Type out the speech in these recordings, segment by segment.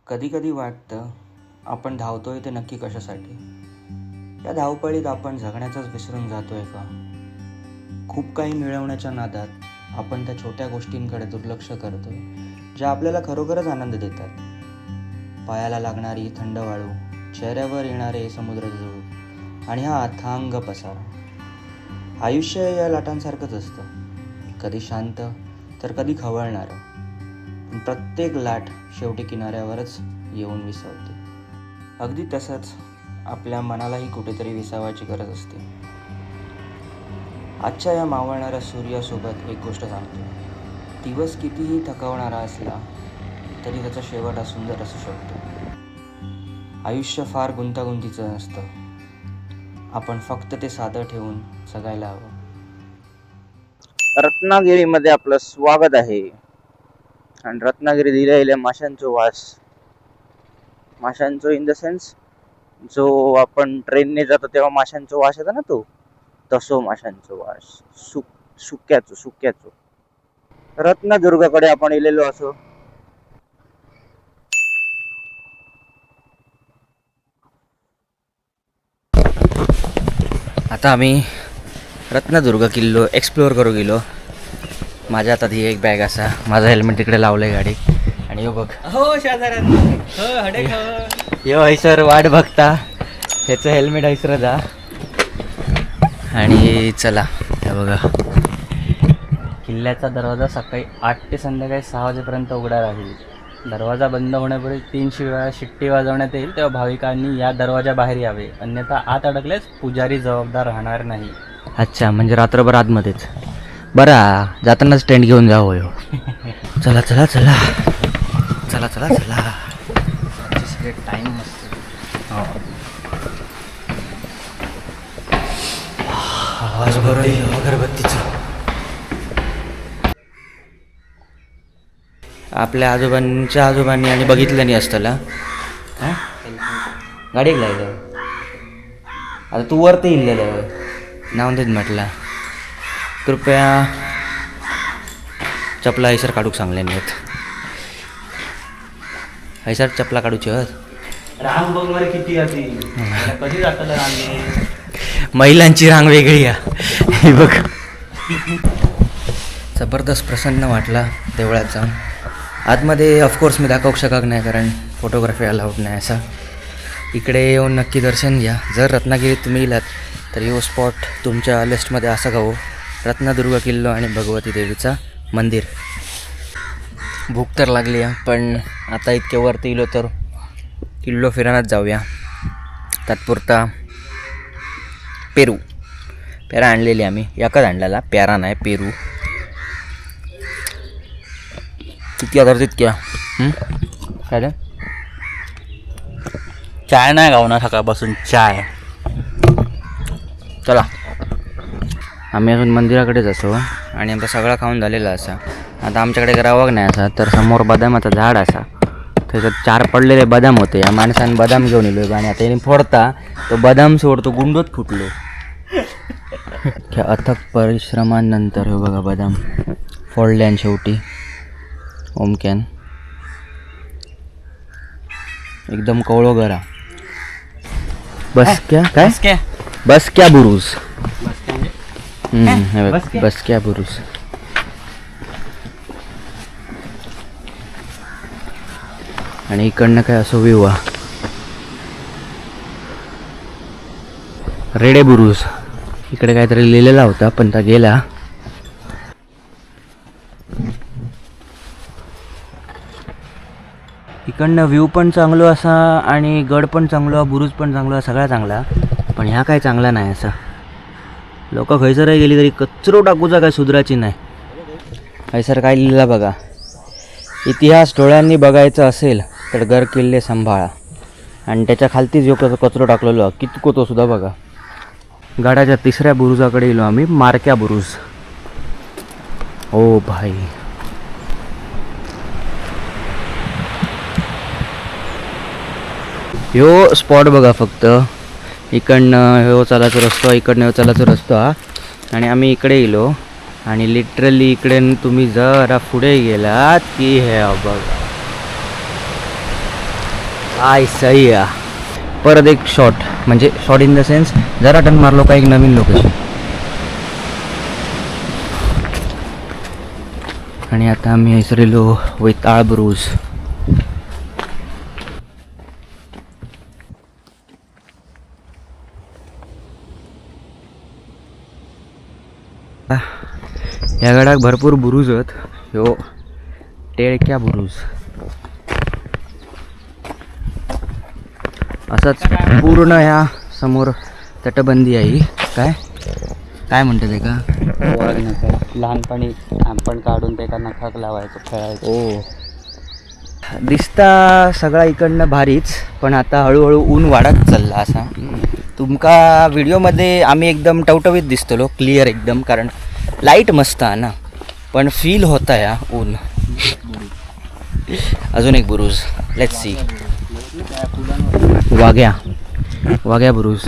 कधी कधी वाटतं आपण धावतोय ते नक्की कशासाठी. या धावपळीत आपण जगण्याचाच विसरून जातोय का? खूप काही मिळवण्याच्या नादात आपण त्या छोट्या गोष्टींकडे दुर्लक्ष करतोय ज्या आपल्याला खरोखरच आनंद देतात. पायाला लागणारी थंड वाळू, चेहऱ्यावर येणारे समुद्र झुळूक आणि हा अथांग पसारा. आयुष्य या लाटांसारखंच असतं, कधी शांत तर कधी खवळणारं. पण प्रत्येक लाट शेवटी किनाऱ्यावरच येऊन विसावते. अगदी तसंच आपल्या मनालाही कुठेतरी विसावायची गरज असते. आजच्या या मावळणाऱ्या सूर्यासोबत एक गोष्ट सांगतो. दिवस कितीही थकवणारा असला तरी त्याचा शेवट हा सुंदर असू शकतो. आयुष्य फार गुंतागुंतीचं नसतं, आपण फक्त ते साधं ठेवून जगायला हवं. रत्नागिरीमध्ये आपलं स्वागत आहे. आणि रत्नागिरी दिलेल्या माशांचो वास, माशांचो इन द सेन्स जो आपण ट्रेनने जातो तेव्हा माशांचो वास येतो ना, तो तसो माशांचो वास, सुक्याचो. रत्नदुर्गाकडे आपण इलेलो असो. आता आम्ही रत्नदुर्ग किल्लो एक्सप्लोअर करू गेलो. माझ्या हातात ही एक बॅग असा, माझं हेल्मेट तिकडे लावलंय गाडी. आणि यो बघ, हो शेजाऱ्यात हडे यो हैसर वाट बघता, ह्याचं हेल्मेट हैसर जा. आणि चला, हे बघा, किल्ल्याचा दरवाजा सकाळी 8 ते संध्याकाळी 6 वाजेपर्यंत उघडा राहील. दरवाजा बंद होण्यापूर्वी 3 वेळा शिट्टी वाजवण्यात येईल, तेव्हा भाविकांनी या दरवाजा बाहेर यावे, अन्यथा आत अडकल्यास पुजारी जबाबदार राहणार नाही. अच्छा, म्हणजे रात्रभर आतमध्येच. बरा, जातानाच टेंट घेऊन जावं हो. चला चला चला चला चला चला. टाईम मस्त. आवाज बरं येईल अगरबत्तीचं. आपल्या आजोबांनी आणि बघितलं नाही असताना गाडी लागलं. आता तू वरती इल्लेलं नाव देत म्हटलं, कृपया चपला हैसर काढूक सांगले नाहीत. हैसर चपला काढूची रांग बघ बरं किती अशी कधी जाताना रांग. महिलांची रांग वेगळी आहे. हे बघ, जबरदस्त प्रसन्न वाटला देवळात जाऊन. आतमध्ये ऑफकोर्स मी दाखवू शकत नाही कारण फोटोग्राफी अलाउड नाही. असा इकडे येऊन नक्की दर्शन घ्या. जर रत्नागिरीत तुम्ही गेलात तर यो स्पॉट तुमच्या लिस्टमध्ये असं गावो, रत्नदुर्ग किल्लो आणि भगवती देवीचा मंदिर. भूक तर लागली आहे, पण आता इतके वरती गेलो तर किल्लो फिरायलाच जाऊया. तात्पुरता पेरा आणलेली आम्ही, एकच आणलेला, प्यारा नाही पेरू. किती आता तितक्या काय रे, चाय नाही गाव ना सकाळपासून चाय. चला, आम्ही अजून मंदिराकडेच असो आणि आमचा सगळा खाऊन झालेला असा. आता आमच्याकडे रवाग नाही असा, तर समोर बदामाचं झाड असा, त्याच्यात 4 पडलेले बदाम होते. या माणसाने बदाम घेऊन येलो आणि आता याने फोडता तो बदाम सोडतो गुंडोत फुटलो. अथक परिश्रमांनंतर हे बघा बदाम फोडले आणि शेवटी ओमक्यान एकदम कवळो गरा. बस क्या बुरुज. बस क्या बुरुज. आणि इकडनं काय असं विवा रेडे बुरुज. इकडे काहीतरी लिहिलेला होता पण त्या गेला. इकडनं व्ह्यू पण चांगलो असा आणि गड पण चांगलो, बुरुज पण चांगलो, सगळा चांगला. पण ह्या काय चांगला नाही असा. लोक खैसरही गेली तरी कचरो टाकूचा काय सुधराची नाही. खैसर काय लिहिला बघा, इतिहास डोळ्यांनी बघायचं असेल तर गड किल्ले सांभाळा. आणि त्याच्या खालतीच जो कचरो टाकलेलो कितको तो सुद्धा बघा. गडाच्या 3ऱ्या बुरुजाकडे गेलो आम्ही, मारक्या बुरुज. ओ भाई, ह्यो स्पॉट बघा फक्त. इकडनं ह्यो चालायचा रस्तो, इकडनं ह्यो चालायचा रस्तो हा. आणि आम्ही इकडे गेलो आणि लिटरली इकडे तुम्ही जरा पुढे गेलात की हे बघा आय सही आहे. परत एक शॉट, म्हणजे शॉट इन द सेन्स जरा टर्न मारलो का एक नवीन लोकेशन. आणि आता आम्ही हैसरेलो वैताळ ब्रूज. या गडाक भरपूर बुरुज आहेत. ह्यो टेळक्या बुरुज. असंच पूर्ण ह्या समोर तटबंदी आहे. काय काय म्हणते ते का वाघ नका लहानपणी आपण काढून ते का नखाक लावायचं खेळायचं. ओ दिसता सगळा इकडनं भारीच, पण आता हळूहळू ऊन वाढत चालला असा. तुमका व्हिडिओमध्ये आम्ही एकदम टवटवीत दिसतलो, क्लिअर एकदम, कारण लाईट मस्त आहे ना, पण फील होता या ऊन. अजून एक बुरुज, लेट्स सी. वाघ्या बुरुज.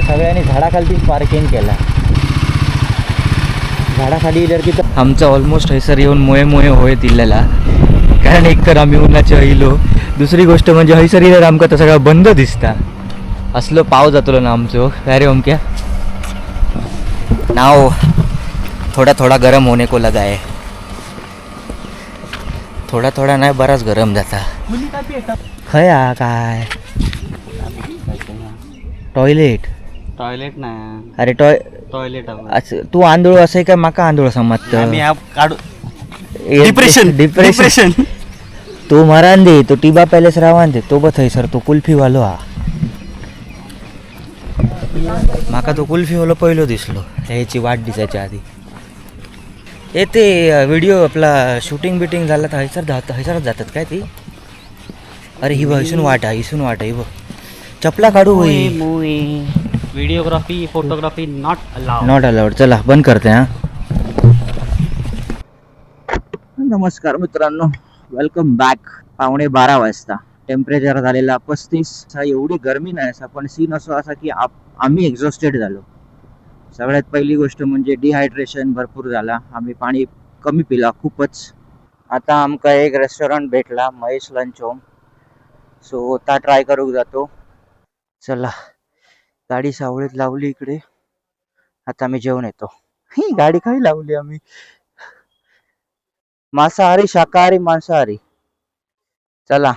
सगळ्यांनी झाडाखाली पार्किंग केला. झाडाखाली जर की आमचा ऑलमोस्ट हैसर येऊन मोये होय दिलेला, कारण एक तर आम्ही उन्हाच्या येलो, दुसरी गोष्ट म्हणजे हैसर येणार आमका तर सगळं बंद दिसता. असलो पाव जातलो ना आमचो. काय रे ओमक्या, नाव थोडा गरम होणे को लगा है. थोडा नाही बराच गरम जाता. खया काय टॉयलेट नाही. अरे टॉयलेट असं तू आंधळ असं का माका आंधळ समजत. आम्ही काढू डिप्रेशन तो मरान दे, तो टिबा पॅलेस रावान दे, तो बथ सर तो कुल्फी वालो हा. माका तो कुल्फी वालो पहिलो दिसलो ह्याची वाट दिसायच्या आधी. हे ते व्हिडिओ आपला शूटिंग बिटिंग झाला तर हैसरच जातात काय ती. अरे ही बघ इसून वाट आहे बघ. चपला काढू होई. Videography photography not allowed. चला बंद करते हा. नमस्कार मित्रांनो, वेलकम बॅक. 11:15 वाजता, टेम्परेचर झालेला 35. एवढी गरमी नाही असा, पण सीन असो असा की आम्ही एक्झॉस्टेड झालो. सगळ्यात पहिली गोष्ट म्हणजे डिहायड्रेशन भरपूर झाला. आम्ही पाणी कमी पिला खूपच. आता आमका एक रेस्टॉरंट भेटला, महेश लंच होम. सो ता ट्राय करूक जातो. चला, गाडी सावळीत लावली इकडे. आता आम्ही जेवण येतो. ही गाडी काही लावली आम्ही. मांसाहारी, शाकाहारी, मांसाहारी. चला.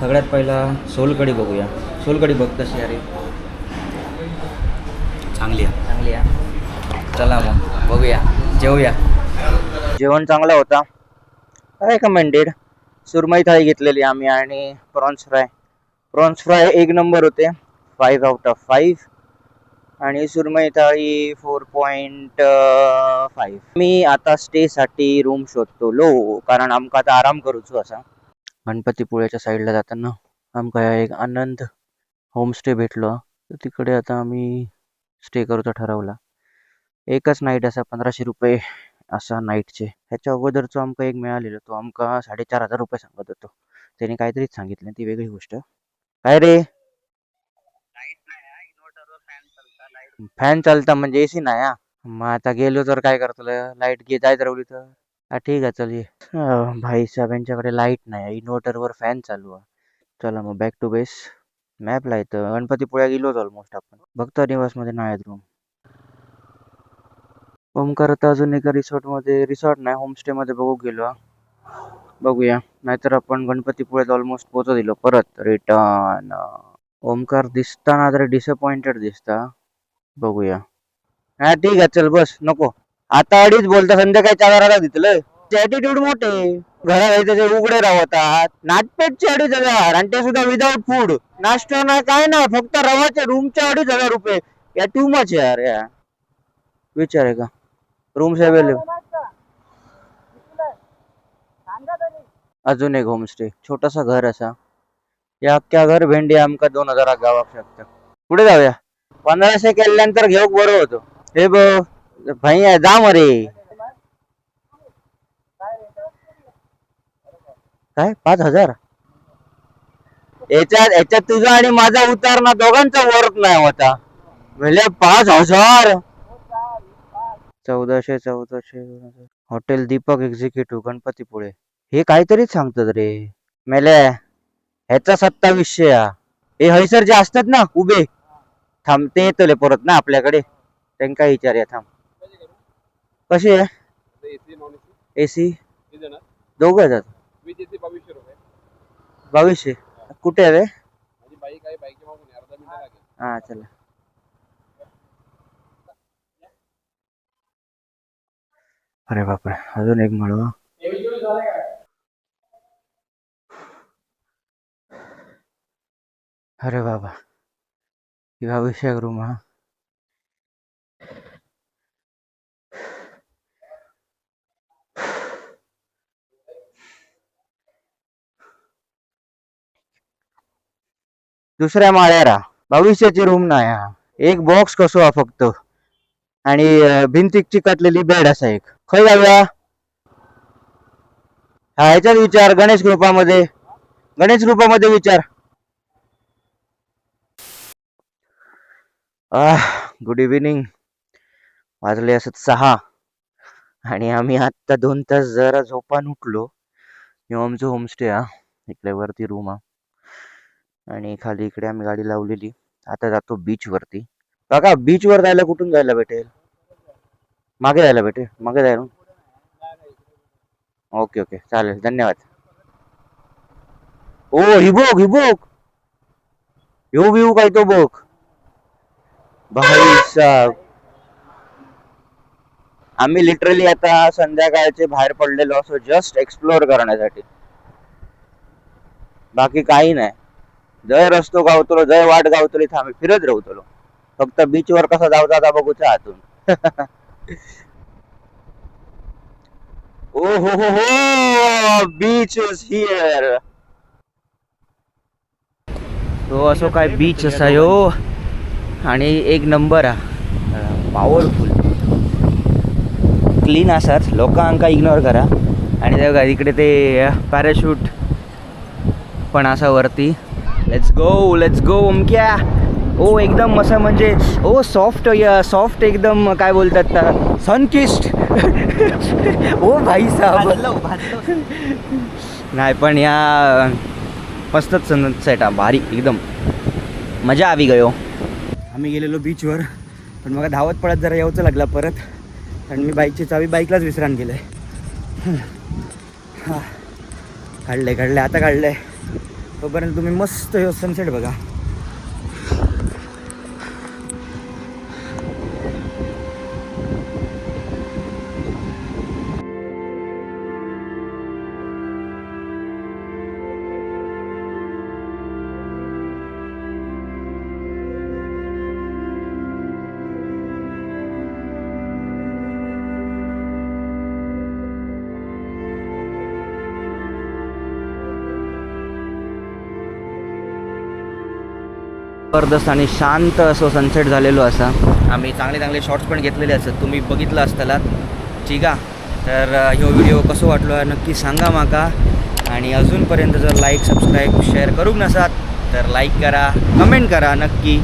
सगळ्यात पहिला सोलकढी बघूया. सोलकढी बघ कशी अरे चांगली आहे. चला मग बघूया, जेवूया. जेवण चांगला होता, रेकमेंडेड. सुरमई थाळी घेतलेली आम्ही आणि प्रॉन्स फ्राय एक नंबर होते. 5 out of 5. आणि सुरमई थाळी 4.5. मी आता स्टे साठी रूम शोधतो लो, कारण आमका आता आराम करूचो असा. गणपतीपुळ्याच्या साईडला जाताना आमका एक आनंद होमस्टे भेटलो, तर तिकडे आता आम्ही स्टे करूचा ठरवला. एकच नाईट असा 1500 रुपये असा नाईटचे. ह्याच्या अगोदरचो आमका एक मिळालेलो, तो आमका 4,500 रुपये सांगत होतो. त्याने काहीतरीच सांगितलं, ती वेगळी गोष्ट. काय रे, फॅन चालता म्हणजे एसी नाही हा. मग आता गेलो तर काय करतो, लाईट जायच राहिली तर ठीक आहे चल ये. भाई साहेब यांच्याकडे लाईट नाही, इन्व्हर्टरवर फॅन चालू आहे. चला मग बॅक टू बेस. मॅपला येतं गणपतीपुळ्या गेलोच ऑलमोस्ट आपण. भक्त निवासमध्ये नाही आहेत रूम. ओमकार तर अजून एका रिसॉर्ट नाही, होमस्टेमध्ये बघू गेलो. बघूया, नाहीतर आपण गणपतीपुळ्यात ऑलमोस्ट पोहोचत दिलो परत रिटर्न. ओमकार दिसताना जरा डिसअपॉइंटेड दिसता. बघूया. हा ठीक आहे चल बस. नको आता अडीच बोलता, संध्याकाळी 4,000 दिसलं. ॲटिट्यूड मोठे. घरात त्याचे उघडे राहतात. नाटपेटचे 2,500 आणि ते सुद्धा विदाउट फूड. नाश्ता नाही काय नाही, फक्त रवाचे रूमचे 2,500 रुपये. या टू मच यार. या विचार आहे का रूम्स अवेलेबल. अजून एक होमस्टे, छोटासा घर असा. या अख्ख्या घर भेंडी आमका 2,000 गावाक शकतं. पुढे जाऊया. 1,500 केल्यानंतर घेऊक बरं होतो. हे बघ भाई जा मरे. काय 5,000? याच्यात तुझा आणि माझा उतार ना दोघांचा वर्क नाही होता. म्हणजे 5,000. 1400. Hotel Deepak executive Ganpatipule. हे काहीतरीच सांगतात रे. मेले ह्याचा 2700. हे हैसर जे असतात ना उभे, थांब ते येतले परत ना आपल्याकडे, त्यांना विचारूया थांब. कशी आहे एसी? दोघं जात 2200. कुठे आहे रे? हा चला. अरे बापरे, अजून एक मिळवा. अरे बाबा, 2200 रूम हा. दुसऱ्या माळ्यारा 2200ची रूम नाही हा. एक बॉक्स कसो हा फक्त, आणि भिंतीक चिकटलेली बेड असा एक. खय जाऊया? हा ह्याच्यात विचार, गणेश कृपामध्ये विचार. Good evening. वाजले असत 6 आणि आम्ही आत्ता 2 तास जरा झोपान उठलो. ह्यो आमचं होमस्टे हा. इकडे वरती रूम हा आणि खाली इकडे आम्ही गाडी लावलेली. आता जातो बीच वरती. काका, बीच वर जायला कुठून जायला भेटेल? मागे जायला भेटेल? मागे जायला. ओके ओके, चालेल, धन्यवाद. ओ ही बघ ह्यो व्ह्यू काय तो बघ भाई साहेब. आम्ही लिटरली आता संध्याकाळचे बाहेर पडलेलो असो जस्ट एक्सप्लोअर करण्यासाठी, बाकी काही नाही. जय रस्तो गावतलो, जय वाट गावतली, आम्ही फिरत राहतलो. फक्त बीच वर कसा जाऊचा आता बघूचा आतून. ओ हो, बीच इज हिअर. तो असो काय बीच असा यो, आणि एक नंबर हा, पॉवरफुल, क्लीन असतात. लोकांका इग्नोर करा. आणि त्या इकडे ते पॅराशूट पण असा वरती. Let's go ओमक्या. ओ एकदम असं म्हणजे ओ सॉफ्ट एकदम, काय बोलतात, सनकिस्ट. ओ भाई साहब. नाही पण या मस्तच सनसेट हा, भारी एकदम, मजा आवी गयो. आम्ही गेलेलो बीचवर, पण मग धावत पडत जरा यावचं लागला परत, आणि मी बाईकची चावी बाईकलाच विसरान गेलं. हां, काढलं आता काढलं. तोपर्यंत तुम्ही मस्त सनसेट बघा. जबरदस्त आणि शांत असो सनसेट झालेलो असा. आम्ही चांगले शॉट्स पण घेतलेले असतात, तुम्ही बघितलं असतालात. ठीक आहे, तर ह्यो व्हिडिओ कसो वाटलो आहे नक्की सांगा माका. आणि अजूनपर्यंत जर लाईक सबस्क्राईब शेअर करूक नसात तर लाईक करा, कमेंट करा, नक्की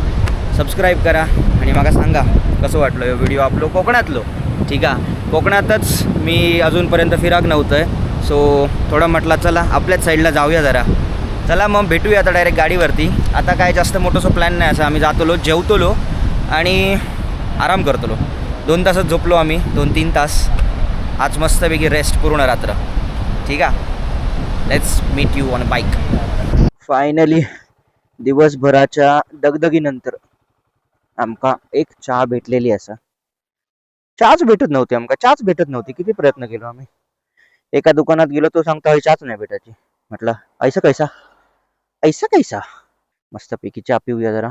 सबस्क्राईब करा, आणि माका सांगा कसं वाटलं ह्यो व्हिडिओ आपलो कोकणातलो. ठीक आहे, कोकणातच मी अजूनपर्यंत फिराक नव्हतं आहे, सो थोडं म्हटलं चला आपल्याच साईडला जाऊया जरा. चला मग भेटूया आता डायरेक्ट गाडीवरती. आता काय जास्त मोठंसं प्लॅन नाही, असं आम्ही जातलो, जेवतलो आणि आराम करतलो. 2 तासच झोपलो आम्ही, 2-3 तास. आज मस्तपैकी रेस्ट पूर्ण रात्र. ठीक आहे, let's meet you on bike. Finally दिवसभराच्या दगदगीनंतर आमका एक चहा भेटलेली असा. चहाच भेटत नव्हती. किती प्रयत्न केलो आम्ही. एका दुकानात गेलो, तो सांगतो चहाच नाही भेटायची. म्हटलं ऐसा कैसा. मस्तपैकी चहा पिऊया जरा.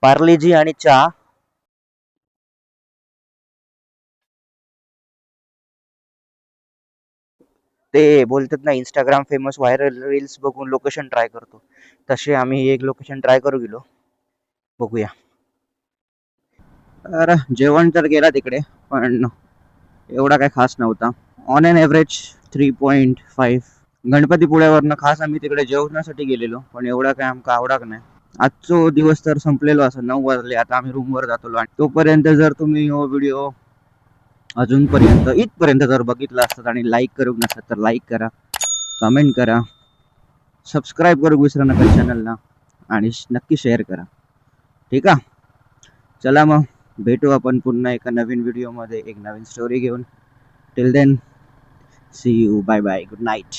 पार्लेजी आणि चहा. ते बोलतात ना, इंस्टाग्राम फेमस व्हायरल रील्स बघून लोकेशन ट्राय करतो, तसे आम्ही एक लोकेशन ट्राय करू गेलो. बघूया. अरे जेवण तर गेला तिकडे, पण एवढा काय खास नव्हता. ऑन एन एव्हरेज 3.5 गणपतीपुळ्यावरनं खास आम्ही तिकडे जेवणासाठी गेलेलो, पण एवढा काय आमका आवडाक नाही. आजचो दिवस तर संपलेलो असं 9 वाजले. आता आम्ही रूमवर जातो. आणि तोपर्यंत जर तुम्ही हो व्हिडिओ अजूनपर्यंत इथपर्यंत जर बघितला असतात आणि लाईक करू नसतात तर लाईक करा, कमेंट करा, सबस्क्राईब करू विसरू नका चॅनलला आणि नक्की शेअर करा. ठीक आहे, चला मग भेटू आपण पुन्हा एका नवीन व्हिडिओमध्ये एक नवीन स्टोरी घेऊन. Till then see you, bye bye, good night.